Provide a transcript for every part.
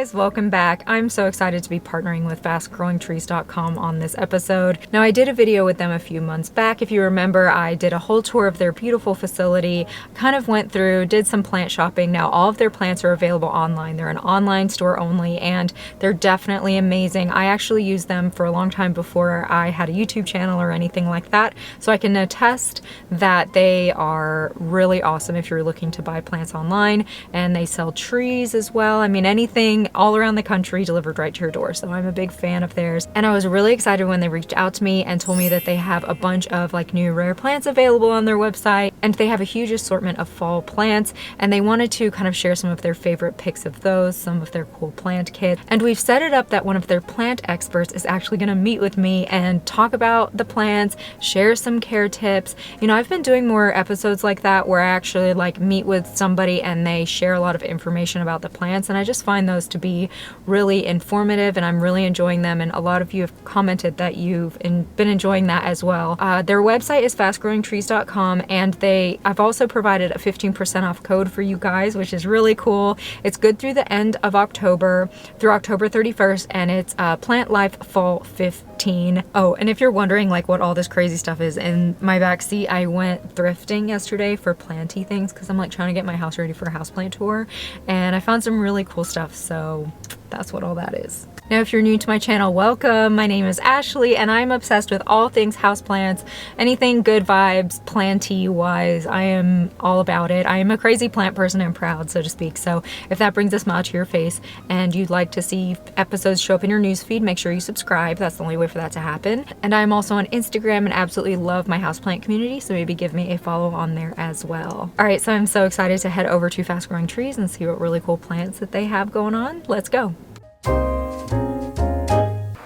guys, welcome back. I'm so excited to be partnering with fastgrowingtrees.com on this episode. Now, I did a video with them a few months back. If you remember, I did a whole tour of their beautiful facility, kind of went through, did some plant shopping. Now, all of their plants are available online. They're an online store only, and they're definitely amazing. I actually used them for a long time before I had a YouTube channel or anything like that, so I can attest that they are really awesome if you're looking to buy plants online. And they sell trees as well. I mean, anything all around the country delivered right to your door. So I'm a big fan of theirs. And I was really excited when they reached out to me and told me that they have a bunch of like new rare plants available on their website. And they have a huge assortment of fall plants. And they wanted to kind of share some of their favorite picks of those, some of their cool plant kits. And we've set it up that one of their plant experts is actually going to meet with me and talk about the plants, share some care tips. You know, I've been doing more episodes like that where I actually like meet with somebody and they share a lot of information about the plants, and I just find those to be really informative, and I'm really enjoying them. And a lot of you have commented that you've been enjoying that as well. Their website is fastgrowingtrees.com, and I've also provided a 15% off code for you guys, which is really cool. It's good through the end of October, through October 31st, and it's Plant Life Fall 15. Oh, and if you're wondering like what all this crazy stuff is in my back seat, I went thrifting yesterday for planty things because I'm like trying to get my house ready for a houseplant tour, and I found some really cool stuff, so that's what all that is. Now, if you're new to my channel, welcome. My name is Ashley, and I'm obsessed with all things houseplants, anything good vibes, planty wise. I am all about it. I am a crazy plant person and proud, so to speak. So if that brings a smile to your face and you'd like to see episodes show up in your newsfeed, make sure you subscribe. That's the only way for that to happen. And I'm also on Instagram and absolutely love my houseplant community, so maybe give me a follow on there as well. All right, so I'm so excited to head over to Fast Growing Trees and see what really cool plants that they have going on. Let's go.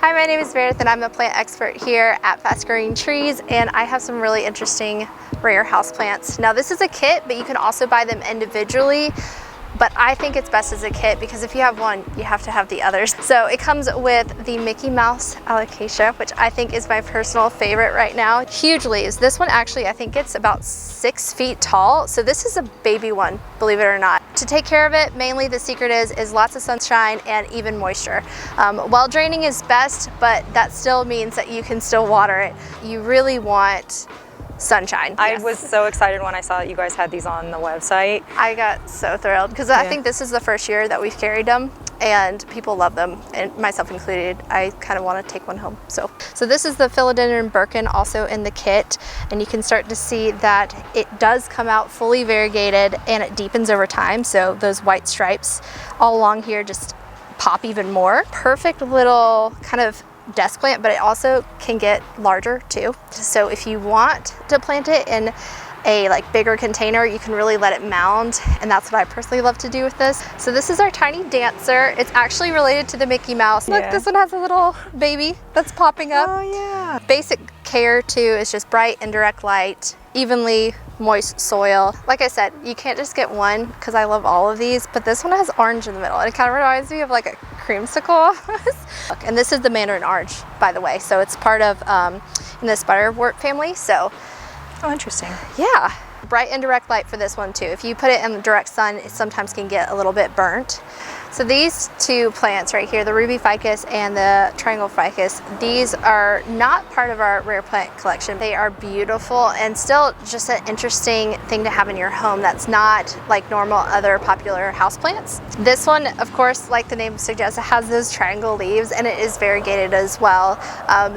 Hi, my name is Meredith and I'm a plant expert here at Fast Growing Trees, and I have some really interesting rare houseplants. Now, this is a kit, but you can also buy them individually. But I think it's best as a kit because if you have one, you have to have the others. So it comes with the Mickey Mouse alocasia, which I think is my personal favorite right now. Huge leaves. This one actually, I think it's about 6 feet tall. So this is a baby one, believe it or not. To take care of it, mainly the secret is lots of sunshine and even moisture. Well draining is best, but that still means that you can still water it. You really want sunshine. I was so excited when I saw that you guys had these on the website. I got so thrilled because I think this is the first year that we've carried them and people love them, and myself included. I kind of want to take one home. So this is the Philodendron Birkin, also in the kit, and you can start to see that it does come out fully variegated and it deepens over time. So those white stripes all along here just pop even more. Perfect little kind of desk plant, but it also can get larger too. So if you want to plant it in a like bigger container, you can really let it mound, and that's what I personally love to do with this. So this is our tiny dancer. It's actually related to the Mickey Mouse. Look, this one has a little baby that's popping up. Oh yeah. Basic care too is just bright indirect light, evenly moist soil. Like I said, you can't just get one because I love all of these, but this one has orange in the middle and it kind of reminds me of like a creamsicle. Look, and this is the Mandarin orange, by the way. So it's part of in the spiderwort family. So, oh, interesting. Yeah, bright indirect light for this one too. If you put it in the direct sun, it sometimes can get a little bit burnt. So these two plants right here, the ruby ficus and the triangle ficus, these are not part of our rare plant collection. They are beautiful and still just an interesting thing to have in your home that's not like normal other popular houseplants. This one, of course, like the name suggests, it has those triangle leaves and it is variegated as well.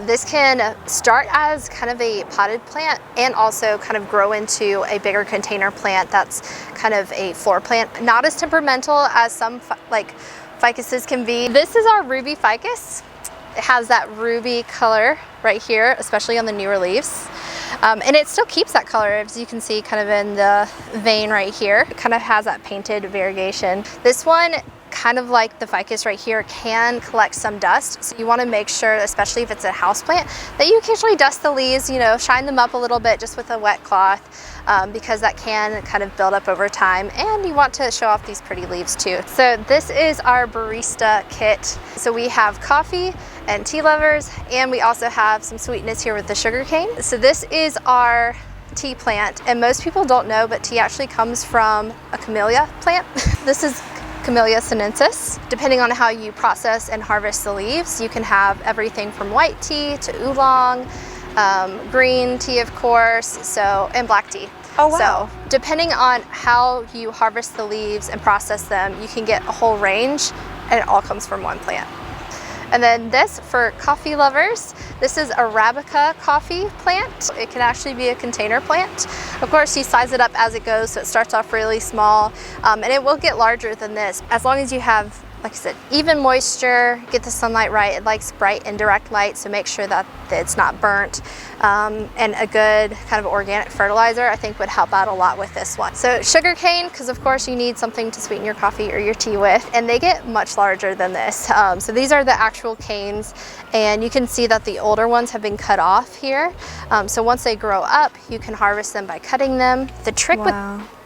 This can start as kind of a potted plant and also kind of grow into a bigger container plant that's kind of a floor plant. Not as temperamental as some like ficuses can be. This is our ruby ficus. It has that ruby color right here, especially on the newer leaves. And it still keeps that color, as you can see kind of in the vein right here. It kind of has that painted variegation. This one, kind of like the ficus right here, can collect some dust. So you want to make sure, especially if it's a houseplant, that you occasionally dust the leaves, you know, shine them up a little bit just with a wet cloth. Because that can kind of build up over time, and you want to show off these pretty leaves too. So this is our barista kit. So we have coffee and tea lovers, and we also have some sweetness here with the sugar cane. So this is our tea plant, and most people don't know, but tea actually comes from a camellia plant. This is Camellia sinensis. Depending on how you process and harvest the leaves, you can have everything from white tea to oolong, green tea, of course, and black tea. Oh, wow. So depending on how you harvest the leaves and process them, you can get a whole range, and it all comes from one plant. And then this, for coffee lovers, this is Arabica coffee plant. It can actually be a container plant. Of course, you size it up as it goes, so it starts off really small, and it will get larger than this. As long as you have, like I said, even moisture, get the sunlight right. It likes bright indirect light, so make sure that it's not burnt. And a good kind of organic fertilizer, I think, would help out a lot with this one. So sugar cane, because of course you need something to sweeten your coffee or your tea with, and they get much larger than this. So these are the actual canes, and you can see that the older ones have been cut off here. So once they grow up, you can harvest them by cutting them. The trick with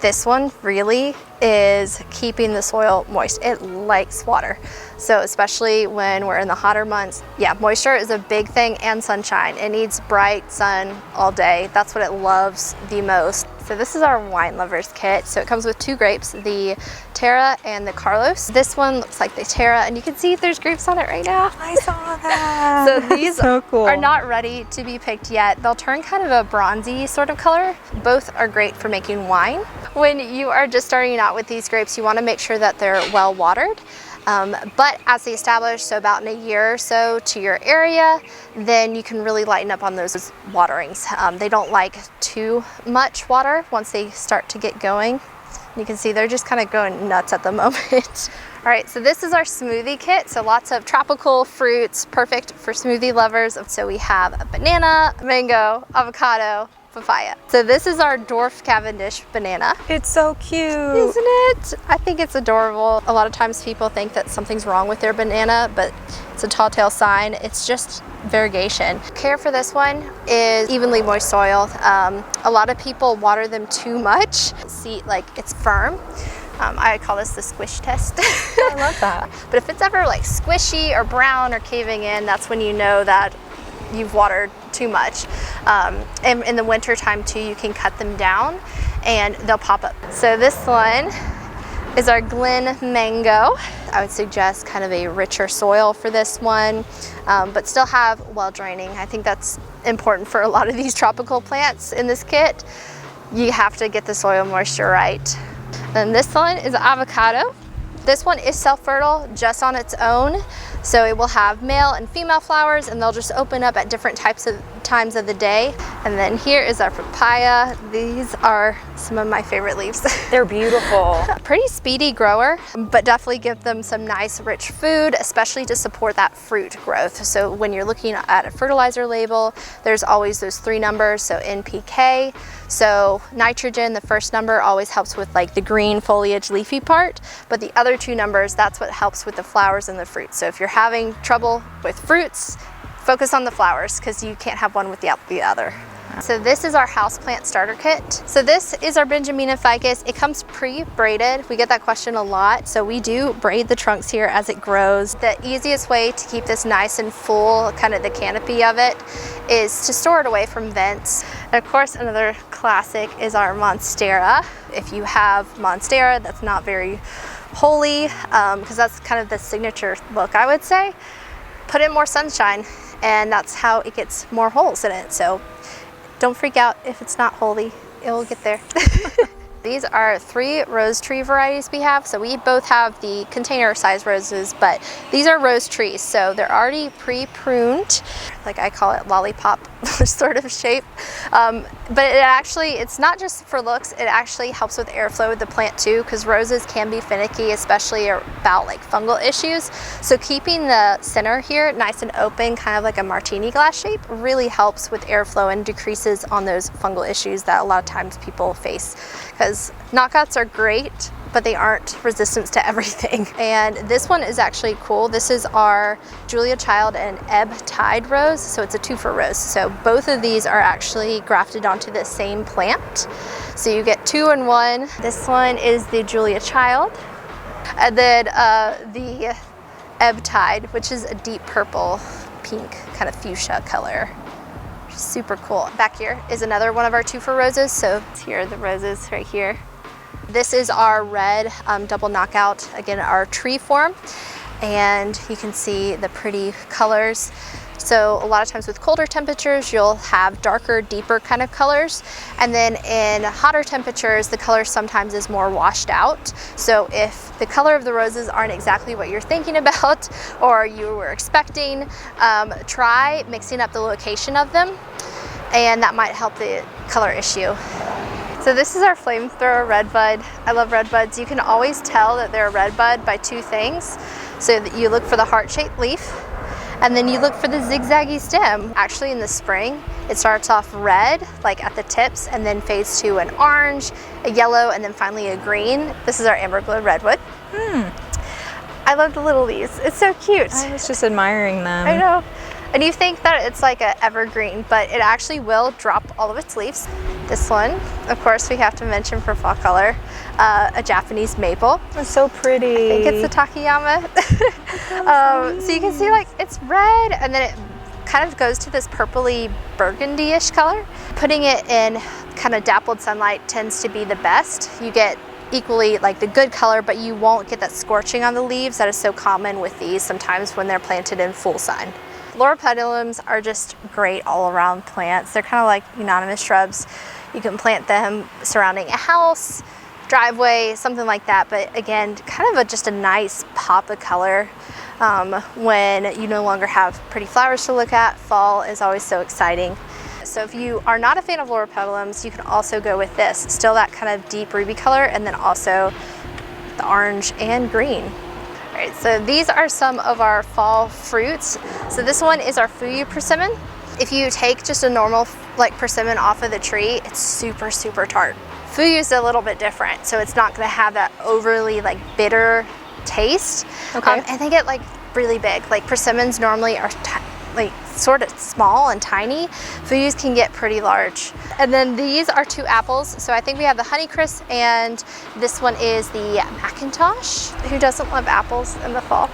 this one really is keeping the soil moist. It likes water. So especially when we're in the hotter months, yeah, moisture is a big thing, and sunshine. It needs bright sun all day. That's what it loves the most. So this is our wine lovers kit. So it comes with 2 grapes, the Terra and the Carlos. This one looks like the Terra, and you can see there's grapes on it right now. I saw that. So these so cool. are not ready to be picked yet. They'll turn kind of a bronzy sort of color. Both are great for making wine. When you are just starting out with these grapes, you want to make sure that they're well watered. But as they establish, so about in a year or so to your area, then you can really lighten up on those waterings. They don't like too much water once they start to get going. You can see they're just kind of going nuts at the moment. All right, so this is our smoothie kit. So lots of tropical fruits, perfect for smoothie lovers. So we have a banana, mango, avocado, papaya. So this is our dwarf Cavendish banana. It's so cute. Isn't it? I think it's adorable. A lot of times people think that something's wrong with their banana, but it's a tall tale sign. It's just variegation. Care for this one is evenly moist soil. A lot of people water them too much. See, like it's firm. I call this the squish test. I love that. But if it's ever like squishy or brown or caving in, that's when you know that you've watered too much. And in the winter time too, you can cut them down and they'll pop up. So this one is our Glen Mango. I would suggest kind of a richer soil for this one, but still have well draining. I think that's important for a lot of these tropical plants in this kit. You have to get the soil moisture right. And this one is avocado. This one is self-fertile just on its own. So it will have male and female flowers, and they'll just open up at different times of the day. And then here is our papaya. These are some of my favorite leaves. They're beautiful. Pretty speedy grower, but definitely give them some nice rich food, especially to support that fruit growth. So when you're looking at a fertilizer label, there's always those 3 numbers, so NPK. So nitrogen, the first number, always helps with like the green foliage leafy part, but the other 2 numbers, that's what helps with the flowers and the fruit. So if you're having trouble with fruits, focus on the flowers because you can't have one without the other. So this is our houseplant starter kit. So this is our Benjamina ficus. It comes pre-braided. We get that question a lot. So we do braid the trunks here as it grows. The easiest way to keep this nice and full, kind of the canopy of it, is to store it away from vents. And of course, another classic is our Monstera. If you have Monstera, that's not very holy, because that's kind of the signature look, I would say. Put in more sunshine, and that's how it gets more holes in it. So don't freak out if it's not holy, it will get there. These are 3 rose tree varieties we have. So we both have the container size roses, but these are rose trees. So they're already pre-pruned, like I call it lollipop sort of shape. But it's not just for looks, it actually helps with airflow with the plant too, because roses can be finicky, especially about like fungal issues. So keeping the center here nice and open, kind of like a martini glass shape, really helps with airflow and decreases on those fungal issues that a lot of times people face. Because knockouts are great, but they aren't resistant to everything. And this one is actually cool. This is our Julia Child and Ebb Tide rose. So it's a 2-for rose. So both of these are actually grafted onto the same plant. So you get 2 in 1. This one is the Julia Child. And then the Ebb Tide, which is a deep purple, pink, kind of fuchsia color. Super cool. Back here is another one of our 2-for roses. So here are the roses right here. This is our red double knockout, again, our tree form. And you can see the pretty colors. So a lot of times with colder temperatures, you'll have darker, deeper kind of colors. And then in hotter temperatures, the color sometimes is more washed out. So if the color of the roses aren't exactly what you're thinking about or you were expecting, try mixing up the location of them, and that might help the color issue. So this is our flamethrower redbud. I love redbuds. You can always tell that they're a redbud by two things. So that you look for the heart-shaped leaf, and then you look for the zigzaggy stem. Actually in the spring, it starts off red, like at the tips, and then fades to an orange, a yellow, and then finally a green. This is our amber glow redwood. I love the little leaves. It's so cute. I was just admiring them. I know. And you think that it's like an evergreen, but it actually will drop all of its leaves. This one, of course, we have to mention for fall color, a Japanese maple. It's so pretty. I think it's the Takayama. So you can see like it's red, and then it kind of goes to this purpley burgundy-ish color. Putting it in kind of dappled sunlight tends to be the best. You get equally like the good color, but you won't get that scorching on the leaves that is so common with these sometimes when they're planted in full sun. Loropetalums are just great all-around plants. They're kind of like unanimous shrubs. You can plant them surrounding a house, driveway, something like that. But again, kind of just a nice pop of color when you no longer have pretty flowers to look at. Fall is always so exciting. So if you are not a fan of loropetalums, you can also go with this. Still that kind of deep ruby color, and then also the orange and green. All right, so these are some of our fall fruits. So this one is our Fuyu persimmon. If you take just a normal like persimmon off of the tree, it's super, super tart. Fuyu is a little bit different, so it's not gonna have that overly like bitter taste. Okay. And they get like really big. Like persimmons normally are like sort of small and tiny. Fuyus can get pretty large. And then these are two apples. So I think we have the Honeycrisp, and this one is the Macintosh. Who doesn't love apples in the fall?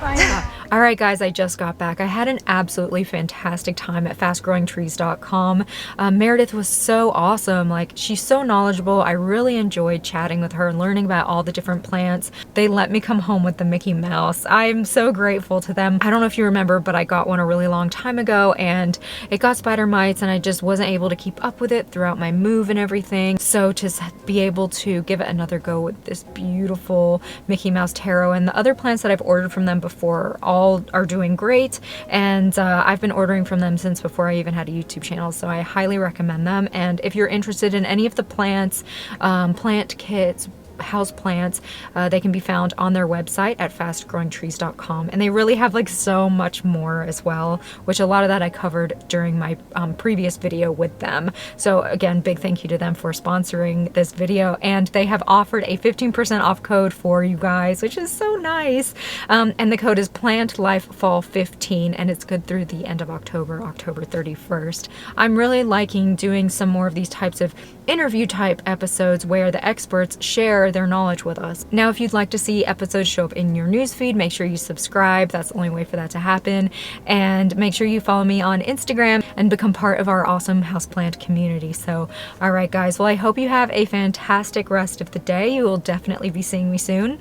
All right, guys, I just got back. I had an absolutely fantastic time at fastgrowingtrees.com. Meredith was so awesome. Like, she's so knowledgeable. I really enjoyed chatting with her and learning about all the different plants. They let me come home with the Mickey Mouse. I'm so grateful to them. I don't know if you remember, but I got one a really long time ago, and it got spider mites, and I just wasn't able to keep up with it throughout my move and everything. So to be able to give it another go with this beautiful Mickey Mouse taro, and the other plants that I've ordered from them before all are doing great, and I've been ordering from them since before I even had a YouTube channel, so I highly recommend them. And if you're interested in any of the plants, plant kits, house plants, they can be found on their website at fastgrowingtrees.com, and they really have like so much more as well, which a lot of that I covered during my previous video with them. So again, big thank you to them for sponsoring this video, and they have offered a 15% off code for you guys, which is so nice. And the code is PlantLifeFall15, and it's good through the end of October 31st. I'm really liking doing some more of these types of interview type episodes where the experts share their knowledge with us. Now, if you'd like to see episodes show up in your newsfeed, make sure you subscribe. That's the only way for that to happen. And make sure you follow me on Instagram and become part of our awesome houseplant community. So, all right, guys. Well, I hope you have a fantastic rest of the day. You will definitely be seeing me soon.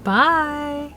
Bye.